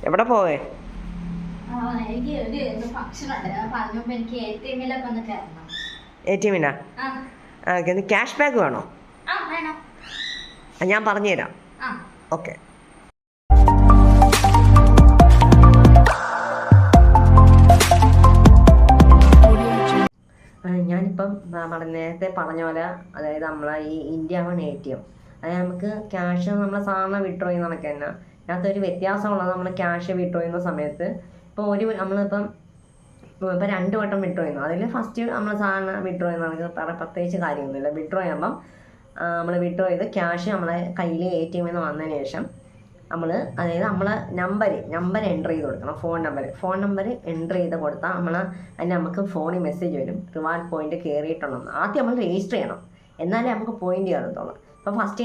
എവിടെ പോവേ? ATM-നാ? Cash back വേണോ? ഞാൻ പറഞ്ഞുതരാം. ഓക്കെ. ഞാനിപ്പം നേരത്തെ പറഞ്ഞ പോലെ, അതായത് നമ്മളെ ഈ ഇന്ത്യ വൺ ATM, അതായത് നമുക്ക് ക്യാഷ് നമ്മൾ സാധാരണ വിഡ്രോ ചെയ്യുന്ന കണക്ക് തന്നെ അതിനകത്തൊരു വ്യത്യാസമുള്ളത്, നമ്മൾ ക്യാഷ് വിഡ്രോ ചെയ്യുന്ന സമയത്ത് ഇപ്പോൾ നമ്മളിപ്പം 2 വട്ടം വിഡ്രോ ചെയ്യുന്നു. അതിൽ ഫസ്റ്റ് നമ്മൾ സാധാരണ വിഡ്രോ ചെയ്യുന്ന പ്രത്യേകിച്ച് കാര്യമൊന്നുമില്ല. വിഡ്രോ ചെയ്യുമ്പം നമ്മൾ വിഡ്രോ ചെയ്ത് ക്യാഷ് നമ്മളെ കയ്യിൽ ATM-ന്ന് വന്നതിന് ശേഷം അതായത് നമ്മളെ നമ്പർ എൻ്റർ ചെയ്ത് കൊടുക്കണം. ഫോൺ നമ്പർ എൻ്റർ ചെയ്ത് കൊടുത്താൽ നമുക്ക് ഫോണിൽ മെസ്സേജ് വരും, റിവാർഡ് പോയിന്റ് കയറിയിട്ടുണ്ടെന്ന്. ആദ്യം നമ്മൾ രജിസ്റ്റർ ചെയ്യണം, എന്നാലേ നമുക്ക് പോയിന്റ് കയറത്തുള്ളൂ. അപ്പോൾ ഫസ്റ്റ്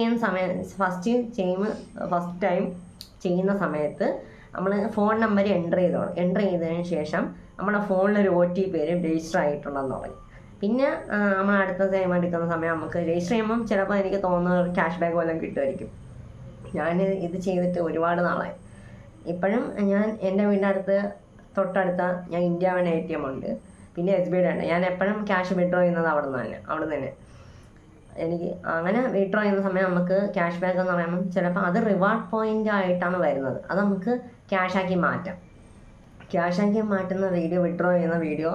ടൈം ചെയ്യുന്ന സമയത്ത് നമ്മൾ ഫോൺ നമ്പർ എൻ്റർ ചെയ്തതിന് ശേഷം നമ്മുടെ ഫോണിലൊരു OTP വരും, രജിസ്റ്റർ ആയിട്ടുണ്ടെന്ന് പറയും. പിന്നെ നമ്മൾ അടുത്ത ടൈം എടുക്കുന്ന സമയം നമുക്ക് രജിസ്റ്റർ ചെയ്യുമ്പം ചിലപ്പോൾ എനിക്ക് തോന്നുന്നത് ക്യാഷ് ബാക്ക് വല്ലതും കിട്ടുമായിരിക്കും. ഞാൻ ഇത് ചെയ്തിട്ട് ഒരുപാട് നാളായി. ഇപ്പോഴും ഞാൻ എൻ്റെ വീടിൻ്റെ തൊട്ടടുത്ത ഞാൻ ഇന്ത്യ വൺ ATM ഉണ്ട്, പിന്നെ SBI ഉണ്ട്. ഞാൻ എപ്പോഴും ക്യാഷ് വിഡ്രോ ചെയ്യുന്നത് അവിടെ നിന്ന് തന്നെ. എനിക്ക് അങ്ങനെ വിഡ്രോ ചെയ്യുന്ന സമയം നമുക്ക് ക്യാഷ് ബാക്ക് എന്ന് പറയുമ്പം ചിലപ്പോൾ അത് റിവാർഡ് പോയിന്റ് ആയിട്ടാണ് വരുന്നത്. അത് നമുക്ക് ക്യാഷാക്കി മാറ്റാം. ക്യാഷാക്കി മാറ്റുന്ന വിഡ്രോ ചെയ്യുന്ന വീഡിയോ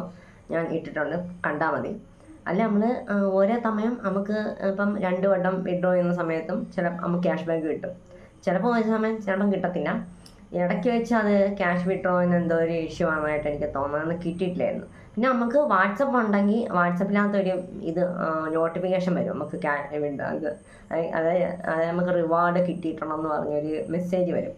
ഞാൻ ഇട്ടിട്ടുണ്ട്, കണ്ടാൽ മതി. അല്ല, നമ്മൾ ഓരോ സമയം നമുക്ക് ഇപ്പം 2 വട്ടം വിഡ്രോ ചെയ്യുന്ന സമയത്തും നമുക്ക് ക്യാഷ് ബാക്ക് കിട്ടും. ചിലപ്പോൾ ഒരു സമയം ചിലപ്പം കിട്ടത്തില്ല. ഇടയ്ക്ക് വെച്ച് അത് ക്യാഷ് വിഡ്രോയിന് എന്തോ ഒരു ഇഷ്യൂ ആണെന്നായിട്ട് എനിക്ക് തോന്നുന്നത് കിട്ടിയിട്ടില്ലായിരുന്നു. പിന്നെ നമുക്ക് വാട്സപ്പ് ഉണ്ടെങ്കിൽ വാട്സപ്പിനകത്തൊരു നോട്ടിഫിക്കേഷൻ വരും, നമുക്ക് അതായത് നമുക്ക് റിവാർഡ് കിട്ടിയിട്ടുണ്ടെന്ന് പറഞ്ഞൊരു മെസ്സേജ് വരും,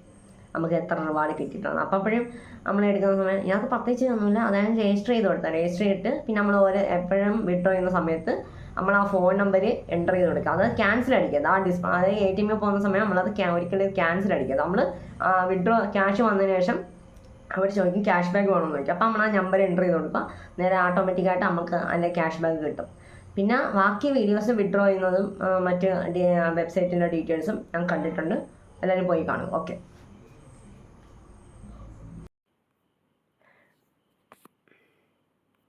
നമുക്ക് എത്ര റിവാർഡ് കിട്ടിയിട്ടുണ്ട്. അപ്പോഴും നമ്മൾ എടുക്കുന്ന സമയം ഇതിനകത്ത് പ്രത്യേകിച്ച് ഒന്നുമില്ല. അതായത് രജിസ്റ്റർ ചെയ്തിട്ട് പിന്നെ നമ്മൾ എപ്പോഴും വിഡ്രോ ചെയ്യുന്ന സമയത്ത് നമ്മൾ ആ ഫോൺ നമ്പർ എൻ്റർ ചെയ്ത് കൊടുക്കുക. അത് ക്യാൻസൽ അടിക്കുക. അതായത് ATM-ൽ പോകുന്ന സമയം നമ്മളത് ഒരിക്കലും ക്യാൻസൽ അടിക്കുക. നമ്മൾ ക്യാഷ് വന്നതിന് ശേഷം അവർ ചോദിക്കും ക്യാഷ് ബാക്ക് വേണമെന്ന് ചോദിക്കും. അപ്പോൾ നമ്മൾ ആ നമ്പർ എൻ്റർ ചെയ്ത് കൊടുക്കുക, നേരെ ഓട്ടോമാറ്റിക്കായിട്ട് നമുക്ക് അതിൻ്റെ ക്യാഷ് ബാക്ക് കിട്ടും. പിന്നെ ബാക്കി വീഡിയോസ് വിഡ്രോ ചെയ്യുന്നതും മറ്റ് വെബ്സൈറ്റിൻ്റെ ഡീറ്റെയിൽസും ഞാൻ കണ്ടിട്ടുണ്ട്, എല്ലാവരും പോയി കാണും. ഓക്കെ.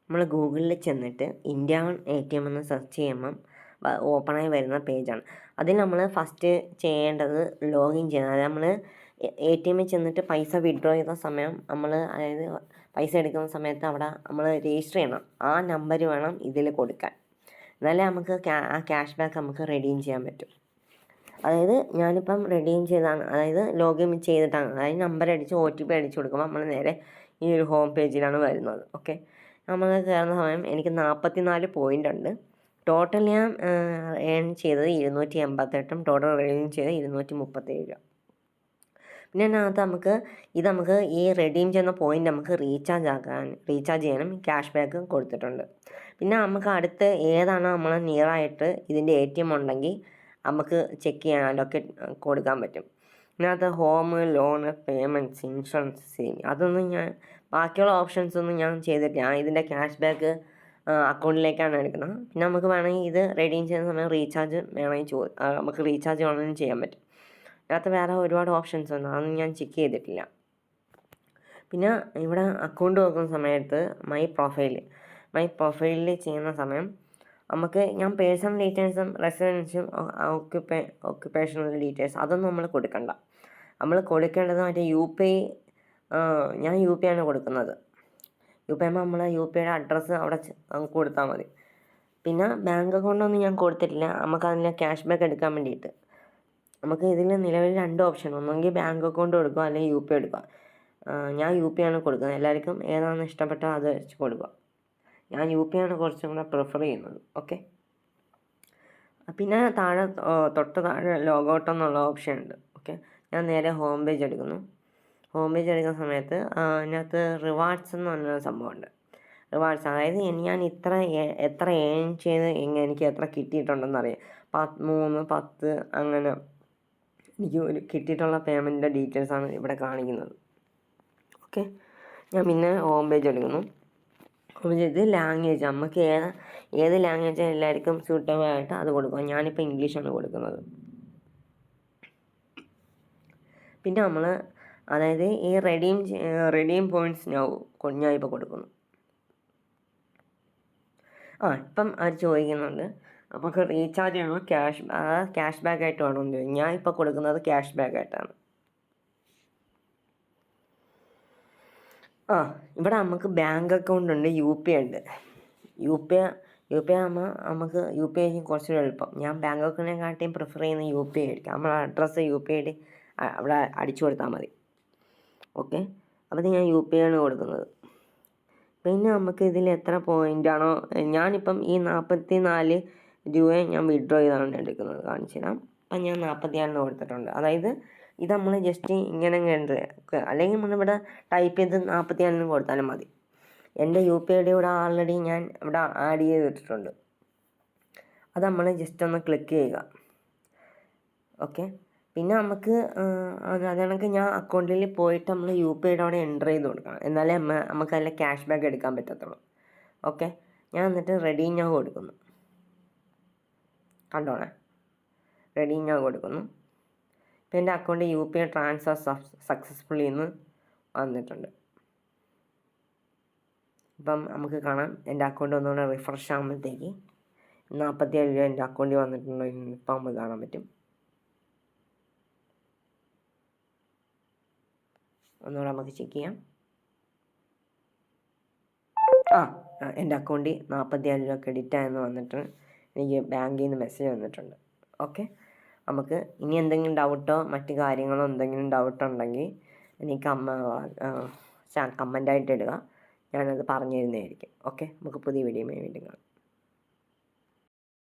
നമ്മൾ ഗൂഗിളിൽ ചെന്നിട്ട് ഇന്ത്യ വൺ ATM എന്ന് സെർച്ച് ചെയ്യുമ്പം ഓപ്പണായി വരുന്ന പേജാണ്. അതിൽ നമ്മൾ ഫസ്റ്റ് ചെയ്യേണ്ടത് ലോഗിൻ ചെയ്യണം. അതായത് നമ്മൾ ATM-ൽ ചെന്നിട്ട് പൈസ വിഡ്രോ ചെയ്ത സമയം അതായത് പൈസ എടുക്കുന്ന സമയത്ത് അവിടെ നമ്മൾ രജിസ്റ്റർ ചെയ്യണം. ആ നമ്പർ വേണം ഇതിൽ കൊടുക്കാൻ, എന്നാലേ നമുക്ക് ആ ക്യാഷ് ബാക്ക് നമുക്ക് റെഡീം ചെയ്യാൻ പറ്റും. അതായത് ഞാനിപ്പം റെഡീം ചെയ്താണ്, അതായത് ലോഗിൻ ചെയ്തിട്ടാണ്. അതായത് നമ്പർ അടിച്ച് OTP അടിച്ച് കൊടുക്കുമ്പോൾ നമ്മൾ നേരെ ഈ ഒരു ഹോം പേജിലാണ് വരുന്നത്. ഓക്കെ. നമ്മൾ കയറുന്ന സമയം എനിക്ക് 44 പോയിൻ്റ് ഉണ്ട്. ടോട്ടൽ ഞാൻ ഏൺ ചെയ്തത് 288, ടോട്ടൽ റെഡീം ചെയ്തത് 237. പിന്നെ അതിനകത്ത് നമുക്ക് ഈ റെഡീം ചെയ്യുന്ന പോയിൻ്റ് നമുക്ക് റീചാർജ് ചെയ്യാനും ക്യാഷ് ബാക്ക് കൊടുത്തിട്ടുണ്ട്. പിന്നെ നമുക്ക് അടുത്ത് ഏതാണ് നമ്മൾ നിയറായിട്ട് ഇതിൻ്റെ ATM ഉണ്ടെങ്കിൽ നമുക്ക് ചെക്ക് ചെയ്യാൻ ലൊക്കേറ്റ് കൊടുക്കാൻ പറ്റും. ഇതിനകത്ത് home, loan, payments, insurance, saving, ബാക്കിയുള്ള ഓപ്ഷൻസ് ഒന്നും ഞാൻ ചെയ്തിട്ടില്ല. ഇതിൻ്റെ ക്യാഷ് ബാക്ക് അക്കൗണ്ടിലേക്കാണ് എടുക്കുന്നത്. പിന്നെ നമുക്ക് വേണമെങ്കിൽ ഇത് റെഡീം ചെയ്യുന്ന സമയം റീചാർജ് വേണമെങ്കിൽ നമുക്ക് റീചാർജ് വേണമെങ്കിലും ചെയ്യാൻ പറ്റും. ഇതിനകത്ത് വേറെ ഒരുപാട് ഓപ്ഷൻസ് ഉണ്ട്, അതൊന്നും ഞാൻ ചെക്ക് ചെയ്തിട്ടില്ല. പിന്നെ ഇവിടെ അക്കൗണ്ട് നോക്കുന്ന സമയത്ത് മൈ പ്രൊഫൈലിൽ ചെയ്യുന്ന സമയം ഞാൻ പേഴ്സണൽ ഡീറ്റെയിൽസും റെസിഡൻസും ഓക്യുപ്പേഷണൽ ഡീറ്റെയിൽസ് അതൊന്നും നമ്മൾ കൊടുക്കണ്ട. നമ്മൾ കൊടുക്കേണ്ടത് മറ്റേ ഞാൻ UPI ആണ് കൊടുക്കുന്നത്. UPI ആകുമ്പോൾ നമ്മൾ UPIയുടെ അഡ്രസ്സ് അവിടെ കൊടുത്താൽ മതി. പിന്നെ ബാങ്ക് അക്കൗണ്ടൊന്നും ഞാൻ കൊടുത്തിട്ടില്ല, നമുക്കതിൻ്റെ ക്യാഷ് ബാക്ക് എടുക്കാൻ വേണ്ടിയിട്ട്. നമുക്ക് ഇതിൽ നിലവിൽ 2 ഓപ്ഷൻ, ഒന്നെങ്കിൽ ബാങ്ക് അക്കൗണ്ട് കൊടുക്കുക, അല്ലെങ്കിൽ UPI എടുക്കുക. ഞാൻ UPI ആണ് കൊടുക്കുന്നത്. എല്ലാവർക്കും ഏതാണെന്ന് ഇഷ്ടപ്പെട്ടാൽ അത് വെച്ച് കൊടുക്കുക. ഞാൻ UPI ആണ് കുറച്ചും കൂടെ പ്രിഫർ ചെയ്യുന്നത്. ഓക്കെ. പിന്നെ തൊട്ട് താഴെ ലോഗൗട്ട് എന്നുള്ള ഓപ്ഷൻ ഉണ്ട്. ഓക്കെ. ഞാൻ നേരെ ഹോം പേജ് എടുക്കുന്നു. ഹോം പേജ് എടുക്കുന്ന സമയത്ത് അതിനകത്ത് റിവാർഡ്സ് എന്ന് പറഞ്ഞൊരു സംഭവമുണ്ട്. റിവാർഡ്സ്, അതായത് ഞാൻ എത്ര ഏൺ ചെയ്ത് എനിക്ക് എത്ര കിട്ടിയിട്ടുണ്ടെന്ന് അറിയാം. 3, 10 അങ്ങനെ എനിക്ക് കിട്ടിയിട്ടുള്ള പേയ്മെൻറ്റിൻ്റെ ഡീറ്റെയിൽസാണ് ഇവിടെ കാണിക്കുന്നത്. ഓക്കെ. ഞാൻ പിന്നെ ഹോം പേജ് എടുക്കുന്നു. ഹോം പേജ് ഇത് ലാംഗ്വേജ്, നമുക്ക് ഏത് ലാംഗ്വേജ് എല്ലാവർക്കും സ്യൂട്ടബിൾ ആയിട്ട് അത് കൊടുക്കുക. ഞാനിപ്പോൾ ഇംഗ്ലീഷാണ് കൊടുക്കുന്നത്. പിന്നെ നമ്മൾ അതായത് ഈ റെഡീം പോയിൻറ്റ്സ് ഞാൻ ഇപ്പോൾ കൊടുക്കുന്നു. ഇപ്പം അവർ ചോദിക്കുന്നുണ്ട് നമുക്ക് റീചാർജ് ചെയ്യണോ ക്യാഷ് ബാക്ക് ആയിട്ട് വേണോ എന്ന് ചോദിക്കും. ഞാൻ ഇപ്പോൾ കൊടുക്കുന്നത് ക്യാഷ് ബാക്ക് ആയിട്ടാണ്. ഇവിടെ നമുക്ക് ബാങ്ക് അക്കൗണ്ട് ഉണ്ട്, UPI ഉണ്ട്. UPI ആകുമ്പോൾ നമുക്ക് UPI ആയിരിക്കും കുറച്ചുകൂടി എളുപ്പം. ഞാൻ ബാങ്ക് അക്കൗണ്ടിനെക്കാട്ടിയും പ്രിഫർ ചെയ്യുന്നത് UPI ആയിരിക്കും. നമ്മുടെ അഡ്രസ്സ് UPI അവിടെ അടിച്ചു കൊടുത്താൽ മതി. ഓക്കെ, അപ്പോൾ ഞാൻ UPI ആണ് കൊടുക്കുന്നത്. പിന്നെ നമുക്ക് ഇതിൽ എത്ര പോയിൻ്റാണോ, ഞാനിപ്പം ഈ 44 രൂപയെ ഞാൻ വിഡ്രോ ചെയ്താണ് എടുക്കുന്നത്. കാണിച്ചു തരാം. അപ്പം ഞാൻ 44 കൊടുത്തിട്ടുണ്ട്. അതായത് ഇത് നമ്മൾ ജസ്റ്റ് ഇങ്ങനെ അല്ലെങ്കിൽ നമ്മളിവിടെ ടൈപ്പ് ചെയ്ത് 44 കൊടുത്താലും മതി. എൻ്റെ UPI ID ഇവിടെ ആൾറെഡി ഞാൻ ഇവിടെ ആഡ് ചെയ്തിട്ടുണ്ട്. അത് നമ്മൾ ജസ്റ്റ് ഒന്ന് ക്ലിക്ക് ചെയ്യുക. ഓക്കെ, പിന്നെ നമുക്ക് അതാണെങ്കിൽ ഞാൻ അക്കൗണ്ടിൽ പോയിട്ട് നമ്മൾ UPI ID അവിടെ എൻ്റർ ചെയ്ത് കൊടുക്കണം. എന്നാലേ നമുക്ക് അതിൽ ക്യാഷ് ബാക്ക് എടുക്കാൻ പറ്റത്തുള്ളൂ. ഓക്കെ, ഞാൻ എന്നിട്ട് റെഡി ഞാൻ കൊടുക്കുന്നു. കണ്ടോണേ, റെഡി ഞാൻ കൊടുക്കുന്നു. ഇപ്പം എൻ്റെ അക്കൗണ്ടിൽ UPI ട്രാൻസ്ഫർ സക്സസ്ഫുള്ളി എന്ന് വന്നിട്ടുണ്ട്. ഇപ്പം നമുക്ക് കാണാം എൻ്റെ അക്കൗണ്ട് ഒന്നുകൂടെ റിഫ്രഷ് ആകുമ്പോഴത്തേക്ക് 47 രൂപ എൻ്റെ അക്കൗണ്ടിൽ വന്നിട്ടുണ്ടോ ഇപ്പം നമുക്ക് കാണാൻ പറ്റും. ഒന്നുകൂടെ നമുക്ക് ചെക്ക് ചെയ്യാം. എൻ്റെ അക്കൗണ്ടിൽ 47 രൂപ ക്രെഡിറ്റ് ആയെന്ന് വന്നിട്ട് എനിക്ക് ബാങ്കിൽ നിന്ന് മെസ്സേജ് വന്നിട്ടുണ്ട്. ഓക്കെ, നമുക്ക് ഇനി എന്തെങ്കിലും ഡൗട്ടോ മറ്റു കാര്യങ്ങളോ എന്തെങ്കിലും ഡൗട്ട് ഉണ്ടെങ്കിൽ എനിക്ക് കമൻ്റായിട്ട് ഇടുക. ഞാനത് പറഞ്ഞു തരുന്നതായിരിക്കും. ഓക്കെ, നമുക്ക് പുതിയ വീഡിയോയുമായി വീണ്ടും കാണാം.